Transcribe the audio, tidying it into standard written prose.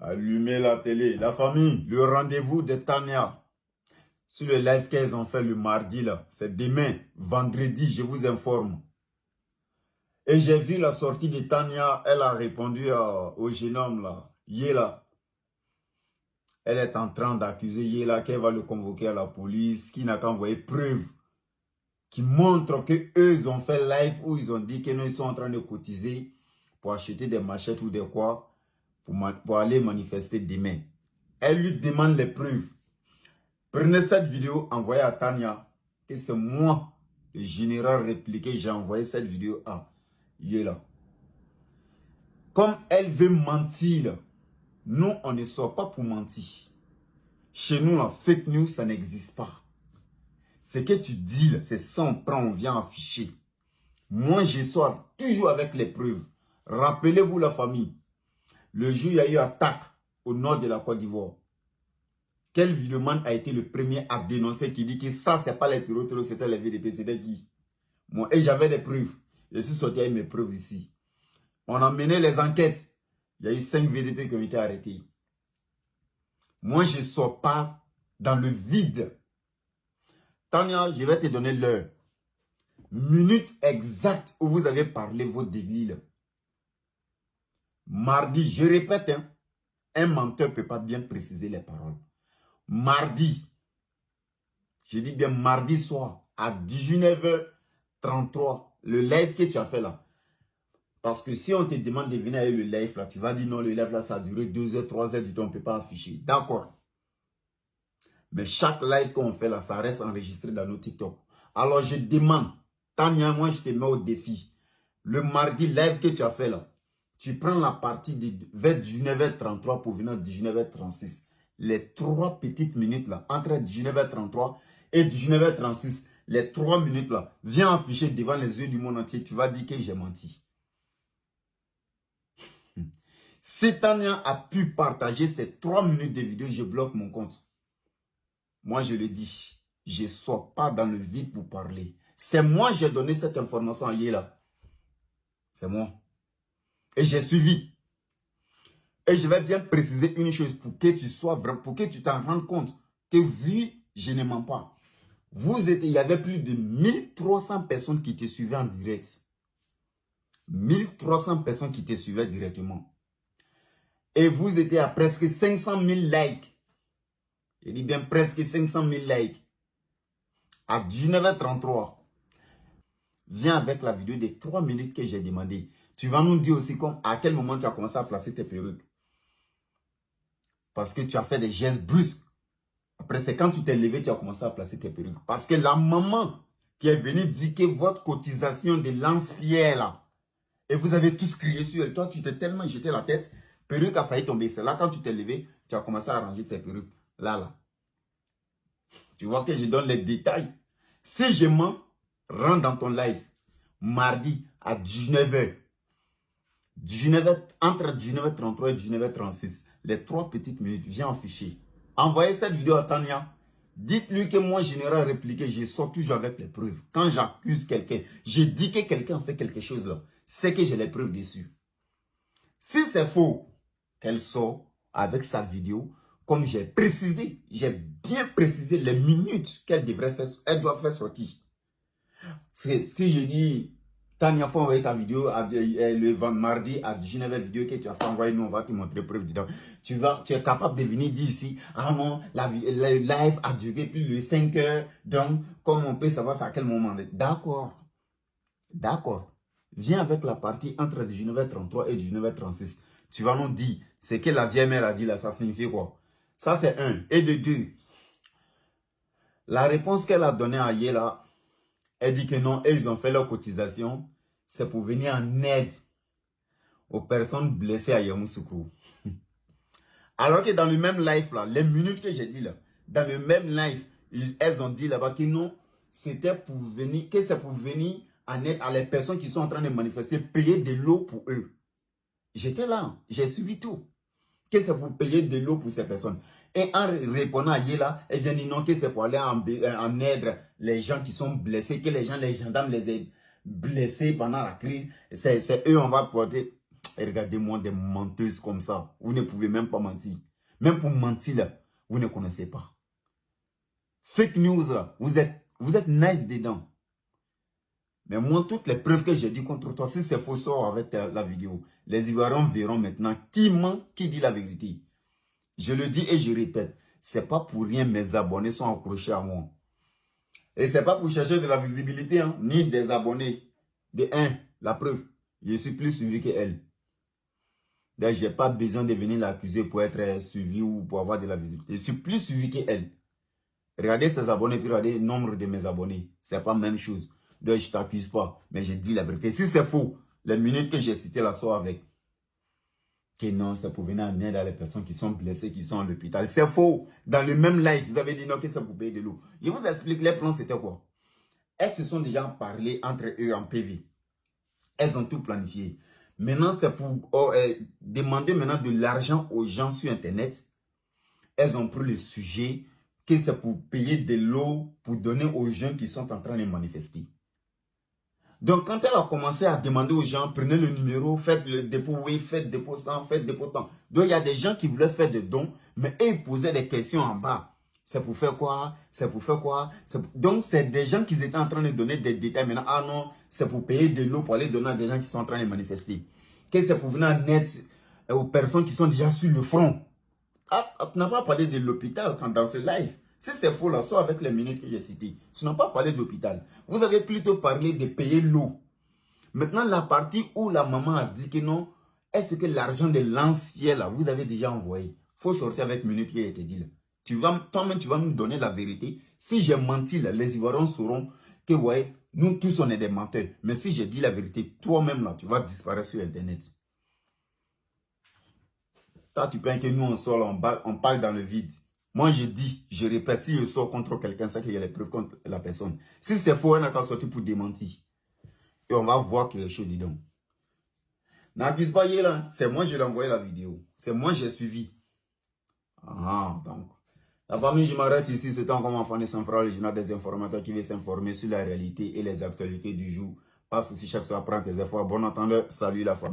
Allumez la télé. La famille, le rendez-vous de Tania. Sur le live qu'elles ont fait le mardi, là, c'est demain, vendredi, je vous informe. Et j'ai vu la sortie de Tania, elle a répondu au jeune homme, là, Yela. Elle est en train d'accuser Yela qu'elle va le convoquer à la police, qui n'a qu'à envoyer preuve, qui montre qu'eux, ils ont fait live où ils ont dit qu'ils sont en train de cotiser pour acheter des machettes ou des quoi, pour aller manifester demain. Elle lui demande les preuves. Prenez cette vidéo, envoyez à Tania, que c'est moi, le général répliqué, j'ai envoyé cette vidéo à Yela. Comme elle veut mentir, nous, on ne sort pas pour mentir. Chez nous, la fake news, ça n'existe pas. Ce que tu dis, c'est ça, on prend, on vient afficher. Moi, je sors toujours avec les preuves. Rappelez-vous la famille. Le jour où il y a eu attaque au nord de la Côte d'Ivoire, quel vidéoman a été le premier à dénoncer qui dit que ça, c'est pas les terreaux, c'était les VDP, c'était qui? Moi, et j'avais des preuves. Je suis sorti avec mes preuves ici. On a mené les enquêtes. Il y a eu 5 VDP qui ont été arrêtés. Moi, je ne sors pas dans le vide. Tania, je vais te donner l'heure. Minute exacte où vous avez parlé vos délits. Mardi, je répète, hein, un menteur ne peut pas bien préciser les paroles. Mardi, je dis bien mardi soir, à 19h33, le live que tu as fait là. Parce que si on te demande de venir avec le live là, tu vas dire non, le live là, ça a duré 2 heures, 3 heures du temps, on ne peut pas afficher. D'accord. Mais chaque live qu'on fait là, ça reste enregistré dans nos TikTok. Alors je demande, Tania, moi je te mets au défi. Le mardi live que tu as fait là, tu prends la partie vers 19h33 pour venir à 19h36. Les 3 petites minutes là, entre 19h33 et 19h36, les 3 minutes là, viens afficher devant les yeux du monde entier. Tu vas dire que j'ai menti. Si Tania a pu partager ces 3 minutes de vidéo, je bloque mon compte. Moi, je le dis, je ne sors pas dans le vide pour parler. C'est moi qui ai donné cette information à Yela. C'est moi. Et j'ai suivi. Et je vais bien préciser une chose pour que tu sois vrai, pour que tu t'en rendes compte que oui, je ne mens pas. Il y avait plus de 1300 personnes qui te suivaient en direct. 1300 personnes qui te suivaient directement. Et vous étiez à presque 500 000 likes. Je dis bien presque 500 000 likes. À 19h33. Viens avec la vidéo des 3 minutes que j'ai demandé. Tu vas nous dire aussi à quel moment tu as commencé à placer tes perruques. Parce que tu as fait des gestes brusques. Après, c'est quand tu t'es levé, tu as commencé à placer tes perruques. Parce que la maman qui est venue dire que votre cotisation de lance-pierre là, et vous avez tous crié sur elle. Toi, tu t'es tellement jeté la tête, perruque a failli tomber. C'est là quand tu t'es levé, tu as commencé à arranger tes perruques. Là. Tu vois que je donne les détails. Si je mens, rentre dans ton live. Mardi à 19h. Entre 19h33 et 19h36. Les 3 petites minutes, viens afficher. Envoyez cette vidéo à Tania. Dites-lui que moi, général répliqué, je sors toujours avec les preuves. Quand j'accuse quelqu'un, je dis que quelqu'un fait quelque chose là. C'est que j'ai les preuves dessus. Si c'est faux, qu'elle sort avec sa vidéo, comme j'ai précisé, j'ai bien précisé les minutes qu'elle devrait faire, elle doit faire sortir. C'est ce que je dis, Tania, faut envoyer ta vidéo le mardi à 19h vidéo que tu as fait envoyer, nous on va te montrer preuve dedans. Tu es capable de venir dire ici, ah non, le live a duré plus de 5 heures, donc comme on peut savoir ça à quel moment. D'accord, d'accord. Viens avec la partie entre 19h33 et 19h36. Tu vas nous dire ce que la vieille mère a dit là, ça signifie quoi? Ça c'est 1. Et de 2, la réponse qu'elle a donnée à Yela, elle dit que non, ils ont fait leur cotisation, c'est pour venir en aide aux personnes blessées à Yamoussoukro. Alors que dans le même live là, les minutes que j'ai dit là, dans le même live, elles ont dit là-bas que non, c'était pour venir, que c'est pour venir en aide à les personnes qui sont en train de manifester, payer de l'eau pour eux. J'étais là, j'ai suivi tout. Que c'est pour payer de l'eau pour ces personnes. Et en répondant à Yela, elle vient dire non, que c'est pour aller en aide les gens qui sont blessés, que les gendarmes les aient blessés pendant la crise. C'est eux, on va porter. Et regardez-moi des menteuses comme ça. Vous ne pouvez même pas mentir. Même pour mentir, là, vous ne connaissez pas. Fake news, là, vous êtes nice dedans. Mais moi, toutes les preuves que j'ai dit contre toi, si c'est faux, sort avec la vidéo. Les Ivoiriens verront maintenant qui ment, qui dit la vérité. Je le dis et je répète, c'est pas pour rien mes abonnés sont accrochés à moi. Et c'est pas pour chercher de la visibilité, hein, ni des abonnés. De un, la preuve, je suis plus suivi qu'elle. D'ailleurs, je n'ai pas besoin de venir l'accuser pour être suivi ou pour avoir de la visibilité. Je suis plus suivi qu'elle. Regardez ses abonnés, puis regardez le nombre de mes abonnés. Ce n'est pas la même chose. Donc, je ne t'accuse pas, mais je dis la vérité. Si c'est faux, les minutes que j'ai citées la soir avec, que non, c'est pour venir en aide à les personnes qui sont blessées, qui sont à l'hôpital. C'est faux. Dans le même live, vous avez dit non, que c'est pour payer de l'eau. Je vous explique, les plans, c'était quoi? Elles se sont déjà parlé entre eux en PV. Elles ont tout planifié. Maintenant, c'est pour demander maintenant de l'argent aux gens sur Internet. Elles ont pris le sujet que c'est pour payer de l'eau pour donner aux gens qui sont en train de manifester. Donc, quand elle a commencé à demander aux gens, prenez le numéro, faites le dépôt, oui, faites dépôt tant, faites dépôt tant. Donc, il y a des gens qui voulaient faire des dons, mais eux, ils posaient des questions en bas. C'est pour faire quoi? C'est pour faire quoi? Donc, c'est des gens qui étaient en train de donner des détails. Maintenant, ah non, c'est pour payer de l'eau pour aller donner à des gens qui sont en train de manifester. Que c'est pour venir en aide aux personnes qui sont déjà sur le front. Ah, tu n'as pas parlé de l'hôpital dans ce live. Si c'est faux, là, soit avec les minutes que j'ai citées. Tu n'as pas parlé d'hôpital. Vous avez plutôt parlé de payer l'eau. Maintenant, la partie où la maman a dit que non, est-ce que l'argent de l'ancien, là, vous avez déjà envoyé? Il faut sortir avec minutes qui a été dit là. Toi-même, tu vas nous donner la vérité. Si j'ai menti, là, les Ivoiriens sauront que, ouais, nous tous, on est des menteurs. Mais si j'ai dit la vérité, toi-même, là, tu vas disparaître sur Internet. Toi, tu penses que nous, on sort, on parle dans le vide. Moi, je dis, je répète, si je sors contre quelqu'un, c'est qu'il y a les preuves contre la personne. Si c'est faux, on n'a qu'à sortir pour démentir. Et on va voir quelque chose dedans. N'abuse pas, là. C'est moi, je l'ai envoyé la vidéo. C'est moi, j'ai suivi. Ah, donc. La famille, je m'arrête ici. C'est encore mon fan de Saint-Frère, le journal des informateurs qui veut s'informer sur la réalité et les actualités du jour. Passe ici chaque soir, prends tes efforts. Bon entendeur, salut la famille.